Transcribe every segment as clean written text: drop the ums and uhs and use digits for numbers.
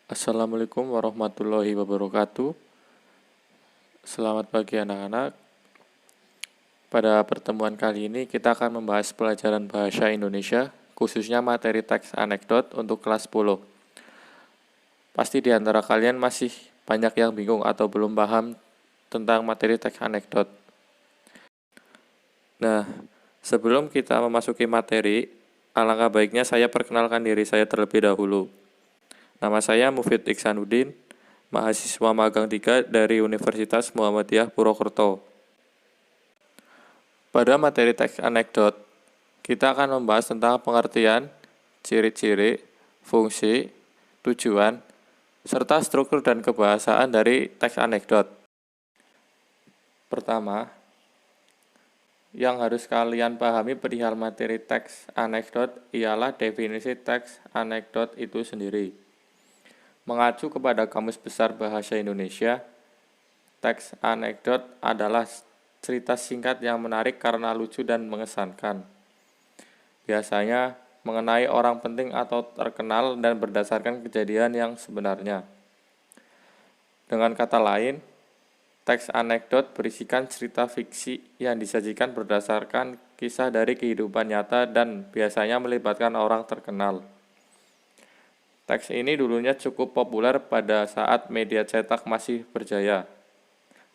Assalamualaikum warahmatullahi wabarakatuh. Selamat pagi anak-anak. Pada pertemuan kali ini kita akan membahas pelajaran bahasa Indonesia, khususnya materi teks anekdot untuk kelas 10. Pasti di antara kalian masih banyak yang bingung atau belum paham tentang materi teks anekdot. Nah, sebelum kita memasuki materi, alangkah baiknya saya perkenalkan diri saya terlebih dahulu. Nama saya Mufid Iksanuddin, mahasiswa magang 3 dari Universitas Muhammadiyah Purwokerto. Pada materi teks anekdot, kita akan membahas tentang pengertian, ciri-ciri, fungsi, tujuan, serta struktur dan kebahasaan dari teks anekdot. Pertama, yang harus kalian pahami perihal materi teks anekdot ialah definisi teks anekdot itu sendiri. Mengacu kepada Kamus Besar Bahasa Indonesia, teks anekdot adalah cerita singkat yang menarik karena lucu dan mengesankan. Biasanya mengenai orang penting atau terkenal dan berdasarkan kejadian yang sebenarnya. Dengan kata lain, teks anekdot berisikan cerita fiksi yang disajikan berdasarkan kisah dari kehidupan nyata dan biasanya melibatkan orang terkenal. Teks ini dulunya cukup populer pada saat media cetak masih berjaya,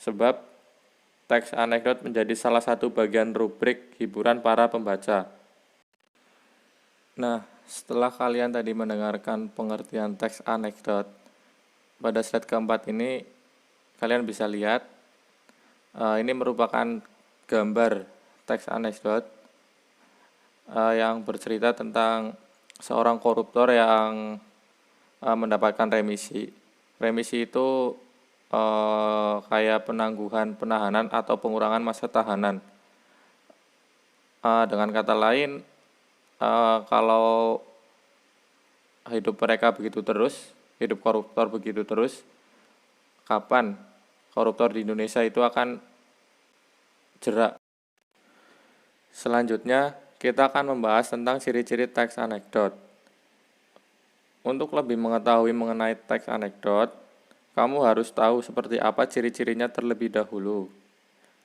sebab teks anekdot menjadi salah satu bagian rubrik hiburan para pembaca. Nah, setelah kalian tadi mendengarkan pengertian teks anekdot, pada slide keempat ini kalian bisa lihat ini merupakan gambar teks anekdot yang bercerita tentang seorang koruptor yang mendapatkan remisi. Remisi itu kayak penangguhan penahanan atau pengurangan masa tahanan. Dengan kata lain, kalau hidup mereka begitu terus, hidup koruptor begitu terus, kapan koruptor di Indonesia itu akan jerak? Selanjutnya, kita akan membahas tentang ciri-ciri teks anekdot. Untuk lebih mengetahui mengenai teks anekdot, kamu harus tahu seperti apa ciri-cirinya terlebih dahulu.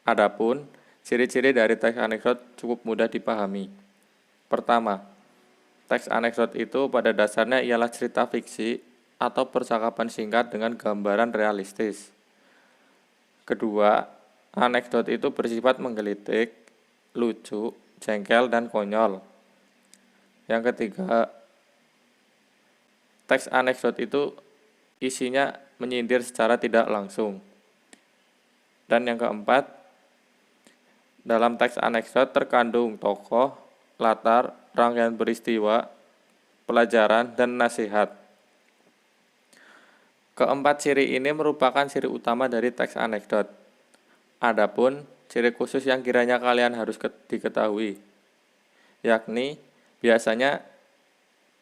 Adapun, ciri-ciri dari teks anekdot cukup mudah dipahami. Pertama, teks anekdot itu pada dasarnya ialah cerita fiksi atau percakapan singkat dengan gambaran realistis. Kedua, anekdot itu bersifat menggelitik, lucu, jengkel, dan konyol. Yang ketiga, teks anekdot itu isinya menyindir secara tidak langsung. Dan yang keempat, dalam teks anekdot terkandung tokoh, latar, rangkaian peristiwa, pelajaran, dan nasihat. Keempat ciri ini merupakan ciri utama dari teks anekdot. Adapun ciri khusus yang kiranya kalian harus diketahui, yakni biasanya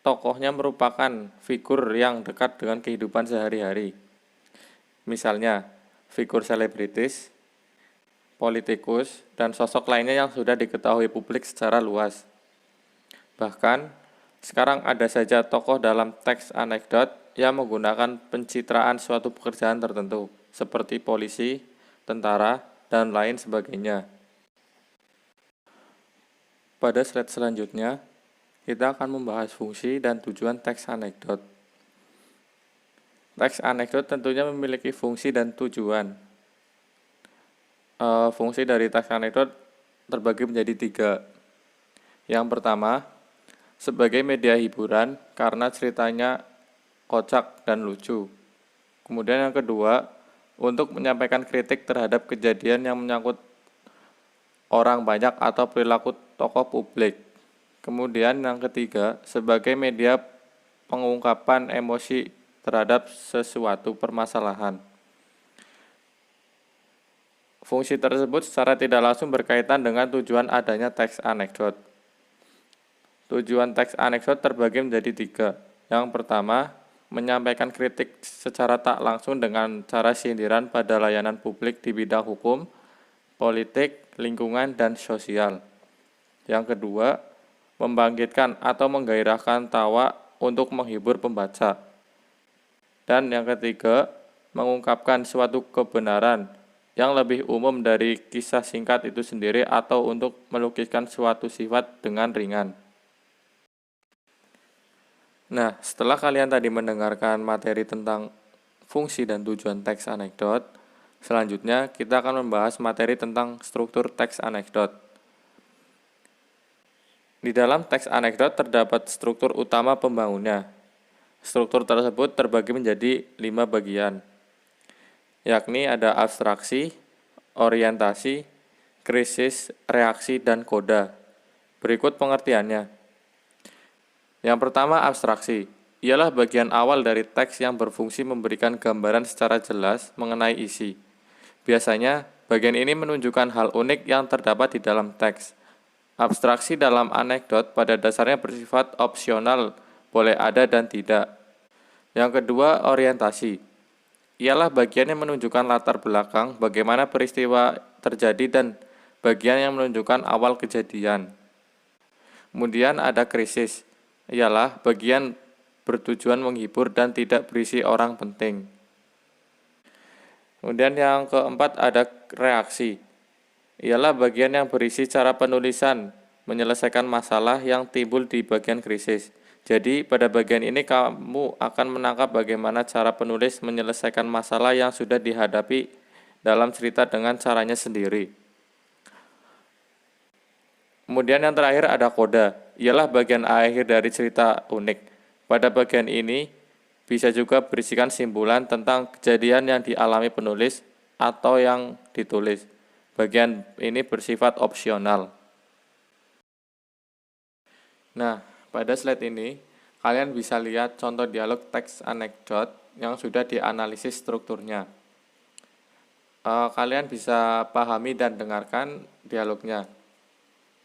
tokohnya merupakan figur yang dekat dengan kehidupan sehari-hari. Misalnya, figur selebritis, politikus, dan sosok lainnya yang sudah diketahui publik secara luas. Bahkan, sekarang ada saja tokoh dalam teks anekdot yang menggunakan pencitraan suatu pekerjaan tertentu, seperti polisi, tentara, dan lain sebagainya. Pada slide selanjutnya, kita akan membahas fungsi dan tujuan teks anekdot. Teks anekdot tentunya memiliki fungsi dan tujuan. Fungsi dari teks anekdot terbagi menjadi 3. Yang pertama, sebagai media hiburan karena ceritanya kocak dan lucu. Kemudian yang kedua, untuk menyampaikan kritik terhadap kejadian yang menyangkut orang banyak atau perilaku tokoh publik. Kemudian yang ketiga, sebagai media pengungkapan emosi terhadap sesuatu permasalahan. Fungsi tersebut secara tidak langsung berkaitan dengan tujuan adanya teks anekdot. Tujuan teks anekdot terbagi menjadi 3. Yang pertama, menyampaikan kritik secara tak langsung dengan cara sindiran pada layanan publik di bidang hukum, politik, lingkungan, dan sosial. Yang kedua, membangkitkan atau menggairahkan tawa untuk menghibur pembaca. Dan yang ketiga, mengungkapkan suatu kebenaran yang lebih umum dari kisah singkat itu sendiri atau untuk melukiskan suatu sifat dengan ringan. Nah, setelah kalian tadi mendengarkan materi tentang fungsi dan tujuan teks anekdot, selanjutnya kita akan membahas materi tentang struktur teks anekdot. Di dalam teks anekdot terdapat struktur utama pembangunnya. Struktur tersebut terbagi menjadi 5 bagian, yakni ada abstraksi, orientasi, krisis, reaksi, dan koda. Berikut pengertiannya. Yang pertama, abstraksi. Ialah bagian awal dari teks yang berfungsi memberikan gambaran secara jelas mengenai isi. Biasanya, bagian ini menunjukkan hal unik yang terdapat di dalam teks. Abstraksi dalam anekdot pada dasarnya bersifat opsional, boleh ada dan tidak. Yang kedua, orientasi. Ialah bagian yang menunjukkan latar belakang, bagaimana peristiwa terjadi dan bagian yang menunjukkan awal kejadian. Kemudian ada krisis. Ialah bagian bertujuan menghibur dan tidak berisi orang penting. Kemudian yang keempat ada reaksi. Ialah bagian yang berisi cara penulisan, menyelesaikan masalah yang timbul di bagian krisis. Jadi, pada bagian ini kamu akan menangkap bagaimana cara penulis menyelesaikan masalah yang sudah dihadapi dalam cerita dengan caranya sendiri. Kemudian yang terakhir ada koda, ialah bagian akhir dari cerita unik. Pada bagian ini, bisa juga berisikan simpulan tentang kejadian yang dialami penulis atau yang ditulis. Bagian ini bersifat opsional. Nah, pada slide ini, kalian bisa lihat contoh dialog teks anekdot yang sudah dianalisis strukturnya. Kalian bisa pahami dan dengarkan dialognya.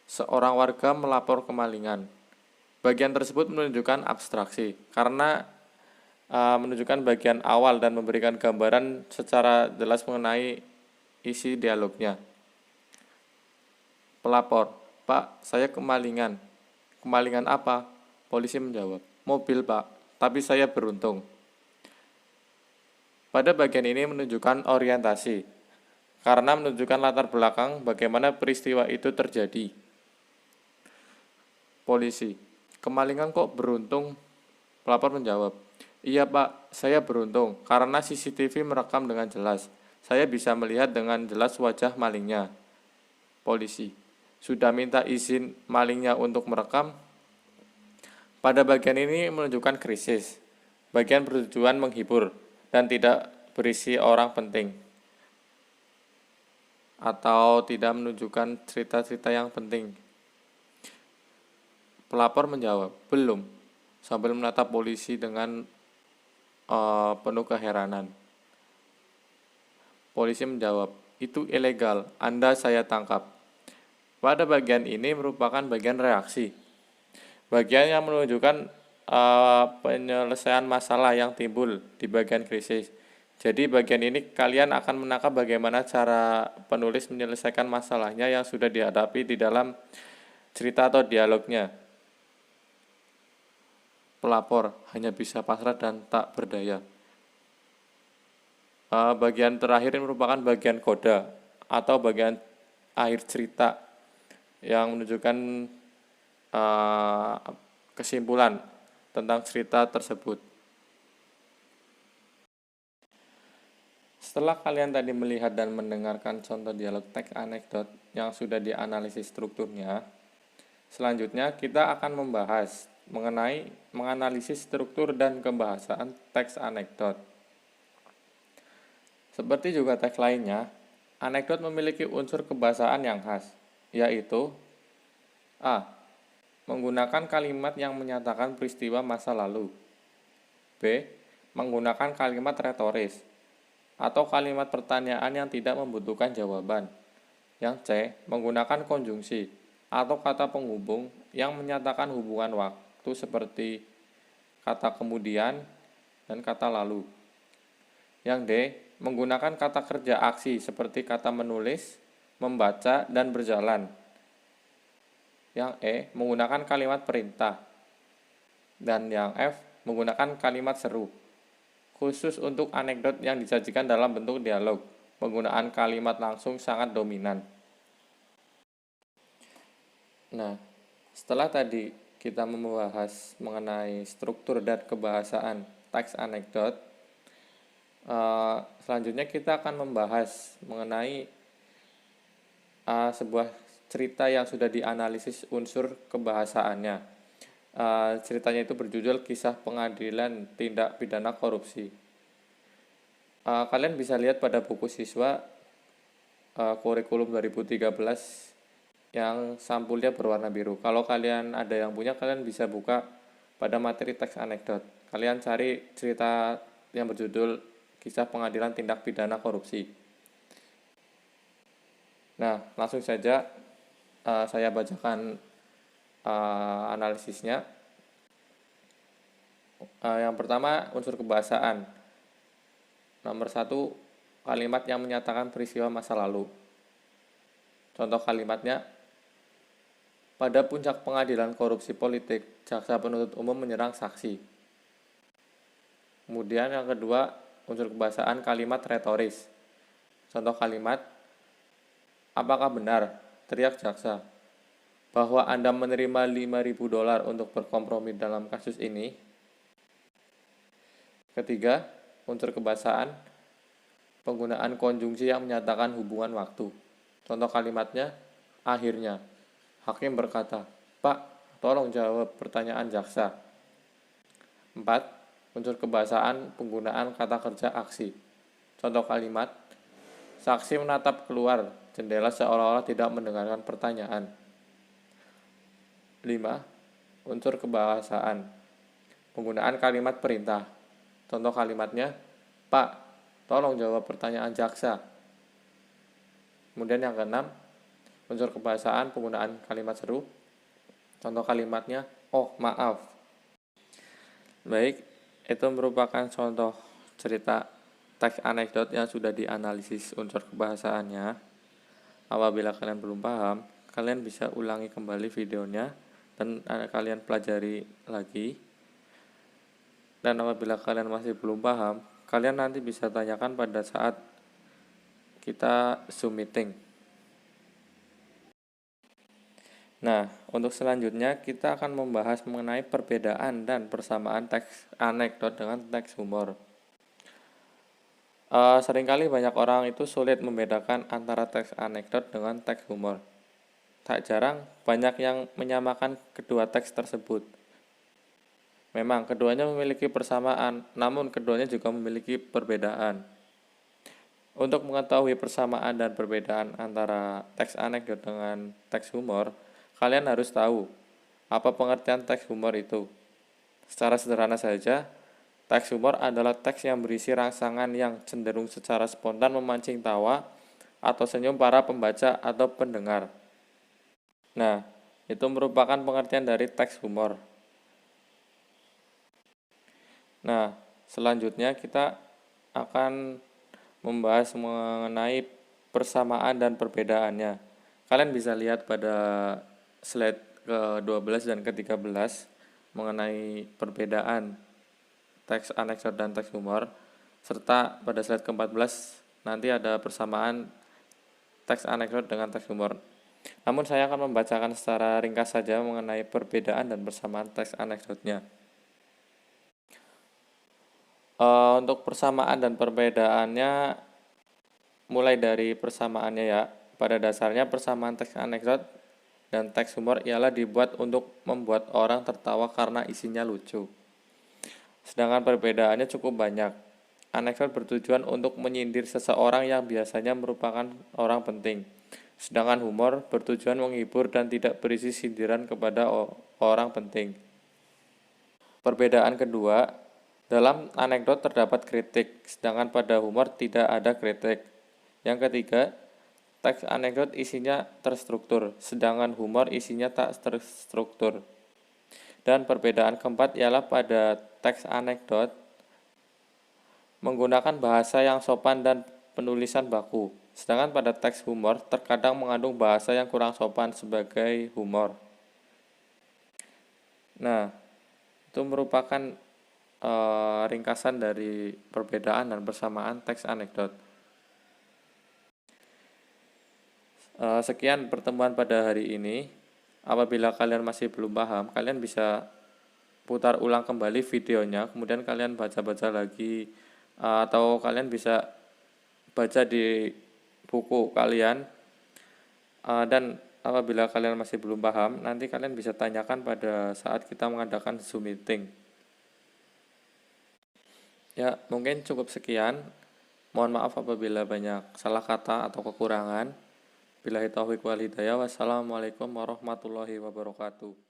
Seorang warga melapor kemalingan. Bagian tersebut menunjukkan abstraksi, karena menunjukkan bagian awal dan memberikan gambaran secara jelas mengenai isi dialognya. Pelapor, Pak, saya kemalingan. Kemalingan apa? Polisi menjawab, mobil Pak, tapi saya beruntung. Pada bagian ini menunjukkan orientasi, karena menunjukkan latar belakang bagaimana peristiwa itu terjadi. Polisi, kemalingan kok beruntung? Pelapor menjawab, iya Pak, saya beruntung, karena CCTV merekam dengan jelas. Saya bisa melihat dengan jelas wajah malingnya. Polisi, sudah minta izin malingnya untuk merekam? Pada bagian ini menunjukkan krisis, bagian bertujuan menghibur dan tidak berisi orang penting, atau tidak menunjukkan cerita-cerita yang penting. Pelapor menjawab, belum, sambil menatap polisi dengan penuh keheranan. Polisi menjawab, itu ilegal, Anda saya tangkap. Pada bagian ini merupakan bagian reaksi, bagian yang menunjukkan penyelesaian masalah yang timbul di bagian krisis. Jadi bagian ini kalian akan menangkap bagaimana cara penulis menyelesaikan masalahnya yang sudah dihadapi di dalam cerita atau dialognya. Pelapor hanya bisa pasrah dan tak berdaya. Bagian terakhir ini merupakan bagian koda atau bagian akhir cerita yang menunjukkan kesimpulan tentang cerita tersebut. Setelah kalian tadi melihat dan mendengarkan contoh dialog teks anekdot yang sudah dianalisis strukturnya, selanjutnya kita akan membahas mengenai menganalisis struktur dan kebahasaan teks anekdot. Seperti juga teks lainnya, anekdot memiliki unsur kebahasaan yang khas, yaitu A. Menggunakan kalimat yang menyatakan peristiwa masa lalu. B. Menggunakan kalimat retoris atau kalimat pertanyaan yang tidak membutuhkan jawaban. Yang C. Menggunakan konjungsi atau kata penghubung yang menyatakan hubungan waktu seperti kata kemudian dan kata lalu. Yang D. Menggunakan kata kerja aksi seperti kata menulis, membaca, dan berjalan. Yang E. Menggunakan kalimat perintah. Dan yang F. Menggunakan kalimat seru. Khusus untuk anekdot yang disajikan dalam bentuk dialog, penggunaan kalimat langsung sangat dominan. Nah, setelah tadi kita membahas mengenai struktur dan kebahasaan teks anekdot, selanjutnya kita akan membahas mengenai sebuah cerita yang sudah dianalisis unsur kebahasaannya. Ceritanya itu berjudul Kisah Pengadilan Tindak Pidana Korupsi. Kalian bisa lihat pada buku siswa kurikulum 2013 yang sampulnya berwarna biru. Kalau kalian ada yang punya, kalian bisa buka pada materi teks anekdot. Kalian cari cerita yang berjudul Kisah Pengadilan Tindak Pidana Korupsi. Nah, langsung saja saya bacakan analisisnya. Yang pertama, unsur kebahasaan. Nomor 1, kalimat yang menyatakan peristiwa masa lalu. Contoh kalimatnya, pada puncak pengadilan korupsi politik, jaksa penuntut umum menyerang saksi. Kemudian yang kedua, unsur kebahasaan kalimat retoris. Contoh kalimat, apakah benar, teriak jaksa, bahwa Anda menerima $5.000 untuk berkompromi dalam kasus ini? Ketiga, unsur kebahasaan penggunaan konjungsi yang menyatakan hubungan waktu. Contoh kalimatnya, akhirnya. Hakim berkata, Pak, tolong jawab pertanyaan jaksa. 4. Unsur kebahasaan penggunaan kata kerja aksi. Contoh kalimat, saksi menatap keluar jendela seolah-olah tidak mendengarkan pertanyaan. 5. Unsur kebahasaan penggunaan kalimat perintah. Contoh kalimatnya, Pak, tolong jawab pertanyaan jaksa. Kemudian yang keenam, unsur kebahasaan penggunaan kalimat seru. Contoh kalimatnya, oh maaf. Baik, itu merupakan contoh cerita teks anekdot yang sudah dianalisis unsur kebahasaannya. Apabila kalian belum paham, kalian bisa ulangi kembali videonya dan kalian pelajari lagi. Dan apabila kalian masih belum paham, kalian nanti bisa tanyakan pada saat kita Zoom meeting. Nah, untuk selanjutnya kita akan membahas mengenai perbedaan dan persamaan teks anekdot dengan teks humor. Seringkali banyak orang itu sulit membedakan antara teks anekdot dengan teks humor. Tak jarang banyak yang menyamakan kedua teks tersebut. Memang keduanya memiliki persamaan, namun keduanya juga memiliki perbedaan. Untuk mengetahui persamaan dan perbedaan antara teks anekdot dengan teks humor, kalian harus tahu apa pengertian teks humor itu. Secara sederhana saja, teks humor adalah teks yang berisi rangsangan yang cenderung secara spontan memancing tawa atau senyum para pembaca atau pendengar. Nah, itu merupakan pengertian dari teks humor. Nah, selanjutnya kita akan membahas mengenai persamaan dan perbedaannya. Kalian bisa lihat pada slide ke-12 dan ke-13 mengenai perbedaan teks anekdot dan teks humor, serta pada slide ke-14 nanti ada persamaan teks anekdot dengan teks humor. Namun saya akan membacakan secara ringkas saja mengenai perbedaan dan persamaan teks anekdotnya. Untuk persamaan dan perbedaannya, mulai dari persamaannya ya, pada dasarnya persamaan teks anekdot dan teks humor ialah dibuat untuk membuat orang tertawa karena isinya lucu. Sedangkan perbedaannya cukup banyak. Anekdot bertujuan untuk menyindir seseorang yang biasanya merupakan orang penting. Sedangkan humor bertujuan menghibur dan tidak berisi sindiran kepada orang penting. Perbedaan kedua, dalam anekdot terdapat kritik, sedangkan pada humor tidak ada kritik. Yang ketiga, teks anekdot isinya terstruktur, sedangkan humor isinya tak terstruktur. Dan perbedaan keempat ialah pada teks anekdot menggunakan bahasa yang sopan dan penulisan baku, sedangkan pada teks humor terkadang mengandung bahasa yang kurang sopan sebagai humor. Nah, itu merupakan ringkasan dari perbedaan dan persamaan teks anekdot. Sekian pertemuan pada hari ini. Apabila kalian masih belum paham, kalian bisa putar ulang kembali videonya, kemudian kalian baca-baca lagi, atau kalian bisa baca di buku kalian. Dan apabila kalian masih belum paham, nanti kalian bisa tanyakan pada saat kita mengadakan Zoom meeting. Ya, mungkin cukup sekian. Mohon maaf apabila banyak salah kata atau kekurangan. Billahi taufiq wal hidayah. Wassalamualaikum warahmatullahi wabarakatuh.